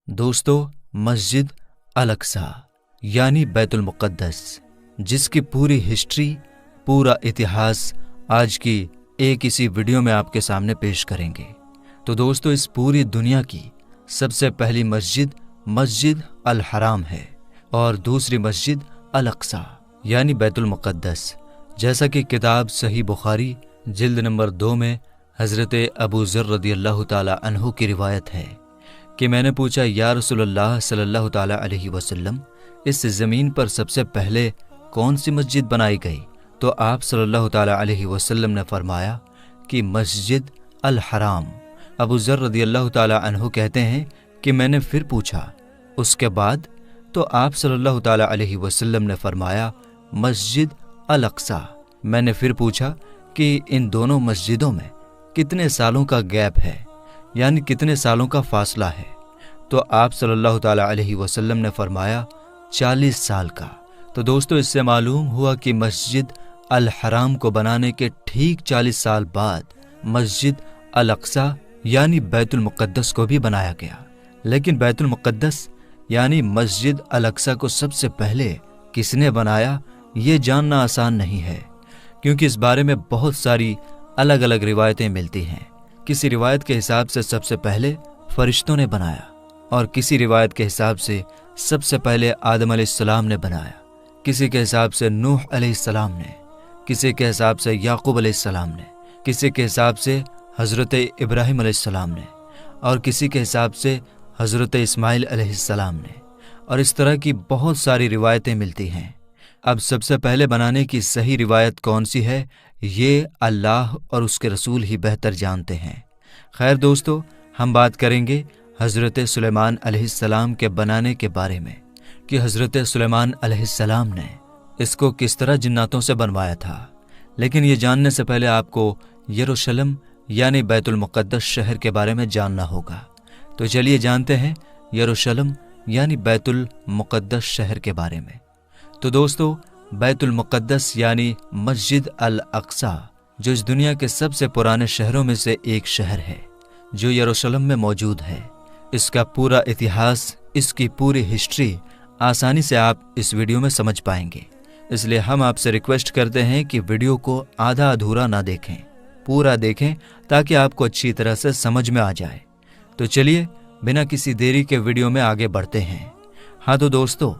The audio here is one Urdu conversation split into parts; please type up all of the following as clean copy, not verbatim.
دوستو، مسجد الاقصی یعنی بیت المقدس، جس کی پوری ہسٹری، پورا اتہاس آج کی ایک اسی ویڈیو میں آپ کے سامنے پیش کریں گے۔ تو دوستو، اس پوری دنیا کی سب سے پہلی مسجد الحرام ہے اور دوسری مسجد الاقصی یعنی بیت المقدس، جیسا کہ کتاب صحیح بخاری جلد نمبر 2 میں حضرت ابو ذر رضی اللہ تعالی عنہ کی روایت ہے کہ میں نے پوچھا، یا رسول اللہ صلی اللہ تعالی علیہ وسلم، اس زمین پر سب سے پہلے کون سی مسجد بنائی گئی؟ تو آپ صلی اللہ تعالی علیہ وسلم نے فرمایا کہ مسجد الحرام۔ ابو ذر رضی اللہ تعالی عنہ کہتے ہیں کہ میں نے پھر پوچھا، اس کے بعد؟ تو آپ صلی اللہ تعالی علیہ وسلم نے فرمایا مسجد الاقصی۔ میں نے پھر پوچھا کہ ان دونوں مسجدوں میں کتنے سالوں کا گیپ ہے، یعنی کتنے سالوں کا فاصلہ ہے؟ تو آپ صلی اللہ تعالی علیہ وسلم نے فرمایا 40 سال کا۔ تو دوستو، اس سے معلوم ہوا کہ مسجد الحرام کو بنانے کے ٹھیک 40 سال بعد مسجد الاقصی یعنی بیت المقدس کو بھی بنایا گیا۔ لیکن بیت المقدس یعنی مسجد الاقصی کو سب سے پہلے کس نے بنایا، یہ جاننا آسان نہیں ہے، کیونکہ اس بارے میں بہت ساری الگ الگ روایتیں ملتی ہیں۔ کسی روایت کے حساب سے سب سے پہلے فرشتوں نے بنایا، اور کسی روایت کے حساب سے سب سے پہلے آدم علیہ السلام نے بنایا، کسی کے حساب سے نوح علیہ السلام نے، کسی کے حساب سے یعقوب علیہ السلام نے، کسی کے حساب سے حضرت ابراہیم علیہ السلام نے، اور کسی کے حساب سے حضرت اسماعیل علیہ السلام نے، اور اس طرح کی بہت ساری روایتیں ملتی ہیں۔ اب سب سے پہلے بنانے کی صحیح روایت کون سی ہے، یہ اللہ اور اس کے رسول ہی بہتر جانتے ہیں۔ خیر دوستو، ہم بات کریں گے حضرت سلیمان علیہ السلام کے بنانے کے بارے میں، کہ حضرت سلیمان علیہ السلام نے اس کو کس طرح جناتوں سے بنوایا تھا۔ لیکن یہ جاننے سے پہلے آپ کو یروشلم یعنی بیت المقدس شہر کے بارے میں جاننا ہوگا۔ تو چلیے جانتے ہیں یروشلم یعنی بیت المقدس شہر کے بارے میں۔ تو دوستو، بیت المقدس یعنی مسجد الاقصی، جو اس دنیا کے سب سے پرانے شہروں میں سے ایک شہر ہے، جو یروشلم میں موجود ہے۔ اس کا پورا اتہاس، اس کی پوری ہسٹری آسانی سے آپ اس ویڈیو میں سمجھ پائیں گے۔ اس لیے ہم آپ سے ریکویسٹ کرتے ہیں کہ ویڈیو کو آدھا ادھورا نہ دیکھیں، پورا دیکھیں تاکہ آپ کو اچھی طرح سے سمجھ میں آ جائے۔ تو چلیے بنا کسی دیری کے ویڈیو میں آگے بڑھتے ہیں۔ ہاں تو دوستو،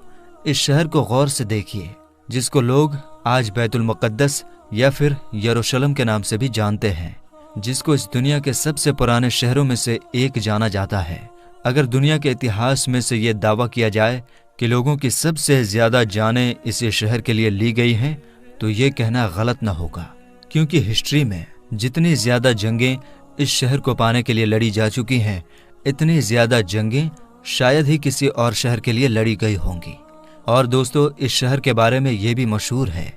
اس شہر کو غور سے دیکھیے، جس کو لوگ آج بیت المقدس یا پھر یروشلم کے نام سے بھی جانتے ہیں، جس کو اس دنیا کے سب سے پرانے شہروں میں سے ایک جانا جاتا ہے۔ اگر دنیا کے اتہاس میں سے یہ دعویٰ کیا جائے کہ لوگوں کی سب سے زیادہ جانیں اسی شہر کے لیے لی گئی ہیں، تو یہ کہنا غلط نہ ہوگا، کیونکہ ہسٹری میں جتنی زیادہ جنگیں اس شہر کو پانے کے لیے لڑی جا چکی ہیں، اتنی زیادہ جنگیں شاید ہی کسی اور شہر کے لیے لڑی گئی ہوں گی۔ اور دوستو، اس شہر کے بارے میں یہ بھی مشہور ہے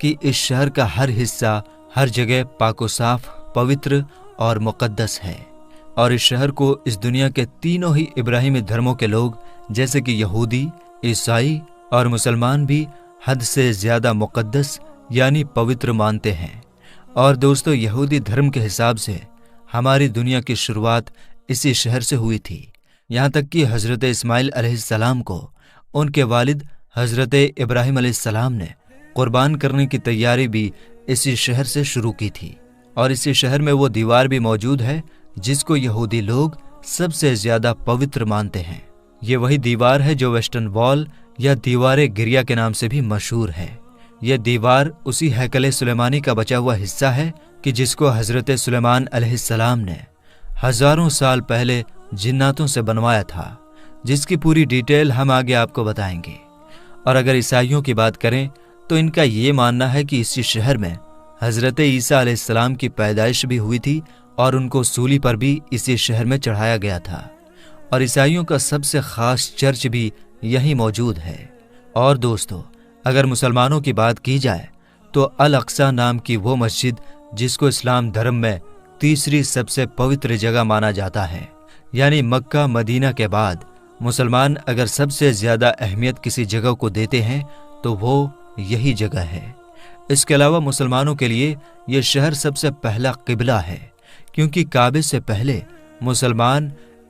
کہ اس شہر کا ہر حصہ، ہر جگہ پاک و صاف، پوتر اور مقدس ہے، اور اس شہر کو اس دنیا کے تینوں ہی ابراہیمی دھرموں کے لوگ، جیسے کہ یہودی، عیسائی اور مسلمان بھی حد سے زیادہ مقدس یعنی پوتر مانتے ہیں۔ اور دوستو، یہودی دھرم کے حساب سے ہماری دنیا کی شروعات اسی شہر سے ہوئی تھی، یہاں تک کہ حضرت اسماعیل علیہ السلام کو ان کے والد حضرت ابراہیم علیہ السلام نے قربان کرنے کی تیاری بھی اسی شہر سے شروع کی تھی۔ اور اسی شہر میں وہ دیوار بھی موجود ہے جس کو یہودی لوگ سب سے زیادہ پوتر مانتے ہیں۔ یہ وہی دیوار ہے جو ویسٹرن وال یا دیوار گریا کے نام سے بھی مشہور ہے۔ یہ دیوار اسی ہیکل سلیمانی کا بچا ہوا حصہ ہے کہ جس کو حضرت سلیمان علیہ السلام نے ہزاروں سال پہلے جناتوں سے بنوایا تھا، جس کی پوری ڈیٹیل ہم آگے آپ کو بتائیں گے۔ اور اگر عیسائیوں کی بات کریں تو ان کا یہ ماننا ہے کہ اسی شہر میں حضرت عیسیٰ علیہ السلام کی پیدائش بھی ہوئی تھی، اور ان کو سولی پر بھی اسی شہر میں چڑھایا گیا تھا۔ اور عیسائیوں کا سب سے خاص چرچ بھی یہی موجود ہے۔ اور دوستو، اگر مسلمانوں کی بات کی جائے تو الاقصی نام کی وہ مسجد، جس کو اسلام دھرم میں تیسری سب سے پوتر جگہ مانا جاتا ہے، یعنی مکہ مدینہ کے بعد مسلمان اگر سب سے زیادہ اہمیت کسی جگہ کو دیتے ہیں تو وہ یہی جگہ ہے۔ اس کے علاوہ مسلمانوں کے لیے یہ شہر سب سے پہلا قبلہ ہے، کیونکہ کعبے سے پہلے مسلمان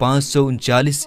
539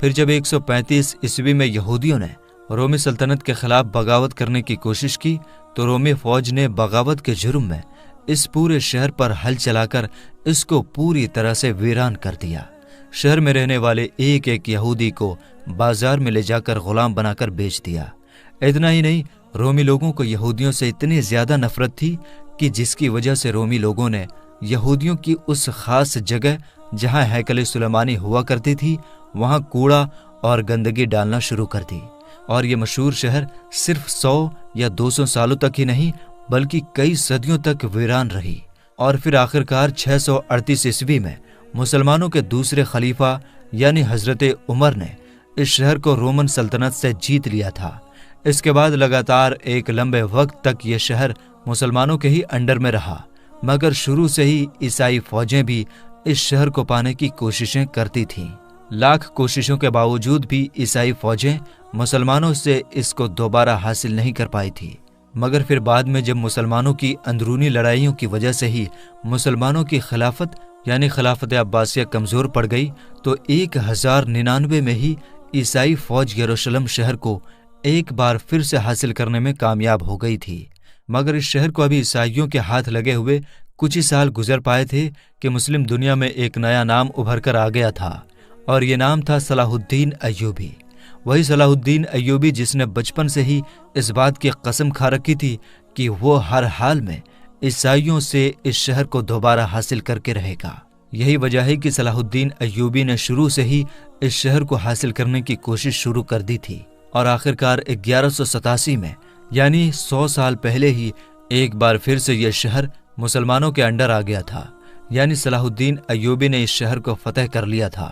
پھر جب 135 عیسوی میں یہودیوں نے رومی سلطنت کے خلاف بغاوت کرنے کی کوشش کی تو رومی فوج نے بغاوت کے جرم میں اس پورے شہر پر ہل چلا کر اس کو پوری طرح سے ویران کر دیا۔ شہر میں رہنے والے ایک ایک یہودی کو بازار میں لے جا کر غلام بنا کر بیچ دیا۔ اتنا ہی نہیں، رومی لوگوں کو یہودیوں سے اتنی زیادہ نفرت تھی کہ جس کی وجہ سے رومی لوگوں نے یہودیوں کی اس خاص جگہ جہاں ہیکل سلیمانی ہوا کرتی تھی وہاں کوڑا اور گندگی ڈالنا شروع کر دی، اور یہ مشہور شہر صرف 100 یا 200 سالوں تک ہی نہیں بلکہ کئی صدیوں تک ویران رہی۔ اور پھر آخرکار 638 عیسوی میں مسلمانوں کے دوسرے خلیفہ یعنی حضرت عمر نے اس شہر کو رومن سلطنت سے جیت لیا تھا۔ اس کے بعد لگاتار ایک لمبے وقت تک یہ شہر مسلمانوں کے ہی انڈر میں رہا، مگر شروع سے ہی عیسائی فوجیں بھی اس شہر کو پانے کی کوششیں کرتی تھیں۔ لاکھ کوششوں کے باوجود بھی عیسائی فوجیں مسلمانوں سے اس کو دوبارہ حاصل نہیں کر پائی تھی، مگر پھر بعد میں جب مسلمانوں کی اندرونی لڑائیوں کی وجہ سے ہی مسلمانوں کی خلافت یعنی خلافت عباسیہ کمزور پڑ گئی تو 1099 میں ہی عیسائی فوج یروشلم شہر کو ایک بار پھر سے حاصل کرنے میں کامیاب ہو گئی تھی۔ مگر اس شہر کو ابھی عیسائیوں کے ہاتھ لگے ہوئے کچھ ہی سال گزر پائے تھے کہ مسلم دنیا میں ایک نیا نام ابھر کر آ گیا تھا، اور یہ نام تھا صلاح الدین ایوبی۔ وہی صلاح الدین ایوبی جس نے بچپن سے ہی اس بات کی قسم کھا رکھی تھی کہ وہ ہر حال میں عیسائیوں سے اس شہر کو دوبارہ حاصل کر کے رہے گا۔ یہی وجہ ہے کہ صلاح الدین ایوبی نے شروع سے ہی اس شہر کو حاصل کرنے کی کوشش شروع کر دی تھی، اور آخرکار 1187 میں یعنی 100 سال پہلے ہی ایک بار پھر سے یہ شہر مسلمانوں کے انڈر آ گیا تھا، یعنی صلاح الدین ایوبی نے اس شہر کو فتح کر لیا تھا۔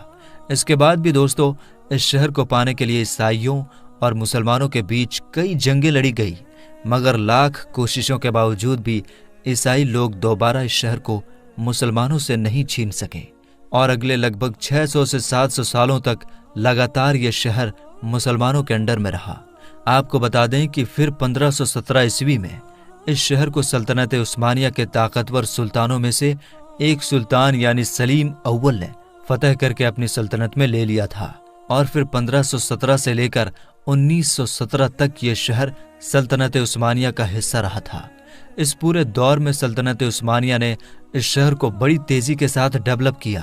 اس کے بعد بھی دوستو اس شہر کو پانے کے لیے عیسائیوں اور مسلمانوں کے بیچ کئی جنگیں لڑی گئی، مگر لاکھ کوششوں کے باوجود بھی عیسائی لوگ دوبارہ اس شہر کو مسلمانوں سے نہیں چھین سکے، اور اگلے لگ بھگ 600 سے 700 سالوں تک لگاتار یہ شہر مسلمانوں کے انڈر میں رہا۔ آپ کو بتا دیں کہ پھر 1517 عیسوی میں اس شہر کو سلطنت عثمانیہ کے طاقتور سلطانوں میں سے ایک سلطان یعنی سلیم اول نے فتح کر کے اپنی سلطنت میں لے لیا تھا، اور پھر 1517 سے لے کر 1917 تک یہ شہر سلطنت عثمانیہ کا حصہ رہا تھا۔ اس پورے دور میں سلطنت عثمانیہ نے اس شہر کو بڑی تیزی کے ساتھ ڈیولپ کیا۔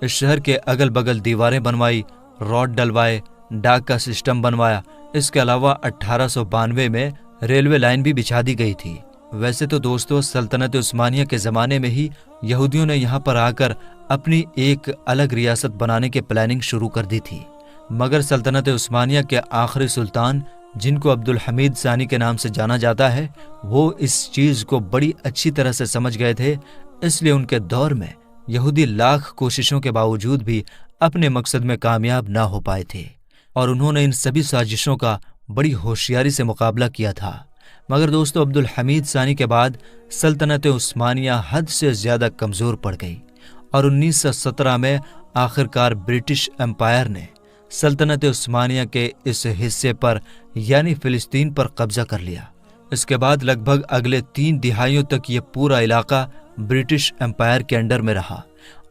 اس شہر کے اگل بگل دیواریں بنوائی، روڈ ڈلوائے، ڈاک کا سسٹم بنوایا۔ اس کے علاوہ 1892 میں ریلوے لائن بھی بچھا دی گئی تھی۔ ویسے تو دوستو سلطنت عثمانیہ کے زمانے میں ہی یہودیوں نے یہاں پر آ کر اپنی ایک الگ ریاست بنانے کی پلاننگ شروع کر دی تھی، مگر سلطنت عثمانیہ کے آخری سلطان جن کو عبد الحمید ثانی کے نام سے جانا جاتا ہے وہ اس چیز کو بڑی اچھی طرح سے سمجھ گئے تھے، اس لیے ان کے دور میں یہودی لاکھ کوششوں کے باوجود بھی اپنے مقصد میں کامیاب نہ ہو پائے تھے، اور انہوں نے ان سبھی سازشوں کا بڑی ہوشیاری سے مقابلہ کیا تھا۔ مگر دوستو عبد الحمید ثانی کے بعد سلطنت عثمانیہ حد سے زیادہ کمزور پڑ گئی، اور 1917 میں آخرکار برٹش امپائر نے سلطنت عثمانیہ کے اس حصے پر یعنی فلسطین پر قبضہ کر لیا۔ اس کے بعد لگ بھگ اگلے 3 دہائیوں تک یہ پورا علاقہ برٹش امپائر کے انڈر میں رہا،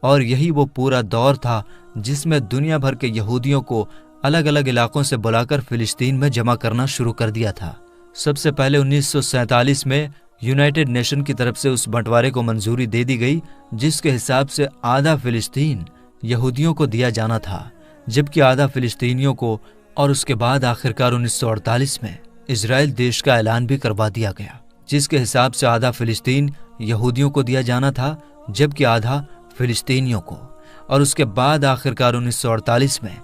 اور یہی وہ پورا دور تھا جس میں دنیا بھر کے یہودیوں کو الگ الگ علاقوں سے بلا کر فلسطین میں جمع کرنا شروع کر دیا تھا۔ سب سے پہلے 1947 میں یونائٹڈ نیشن کی طرف سے اس بنٹوارے کو منظوری دے دی گئی جس کے حساب سے آدھا فلسطین یہودیوں کو دیا جانا تھا، جبکہ آدھا فلسطینیوں کو، اور اس کے بعد آخرکار 1948 میں اسرائیل دیش کا اعلان بھی کروا دیا گیا جس کے حساب سے آدھا فلسطین یہودیوں کو دیا جانا تھا جبکہ آدھا فلسطینیوں کو، اور اس کے بعد آخرکار 1948 میں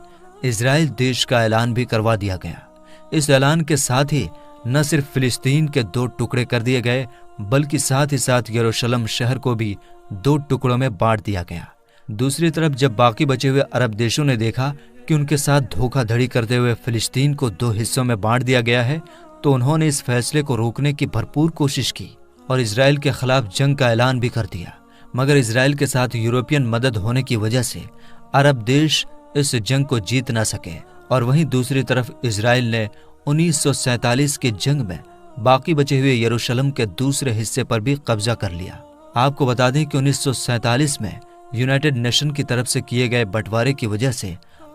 اسرائیل دیش کا اعلان بھی کروا دیا گیا۔ اس اعلان کے ساتھ ہی نہ صرف فلسطین کے 2 ٹکڑے کر دیے گئے بلکہ ساتھ ہی ساتھ یروشلم شہر کو بھی 2 ٹکڑوں میں بانٹ دیا گیا۔ دوسری طرف جب باقی بچے ہوئے عرب دیشوں نے دیکھا کہ ان کے ساتھ دھوکہ دھڑی کرتے ہوئے فلسطین کو 2 حصوں میں بانٹ دیا گیا ہے تو انہوں نے اس فیصلے کو روکنے کی بھرپور کوشش کی اور اسرائیل کے خلاف جنگ کا اعلان بھی کر دیا، مگر اسرائیل کے ساتھ یورپین مدد ہونے کی وجہ سے عرب دیش اس جنگ کو جیت نہ سکے، اور وہیں دوسری طرف اسرائیل نے 1947 کی جنگ میں باقی بچے ہوئے یروشلم کے دوسرے حصے پر بھی قبضہ کر لیا۔ آپ کو بتا دیں کہ 1947 میں یونائٹڈ نیشن کی طرف سے کیے گئے بٹوارے کی وجہ سے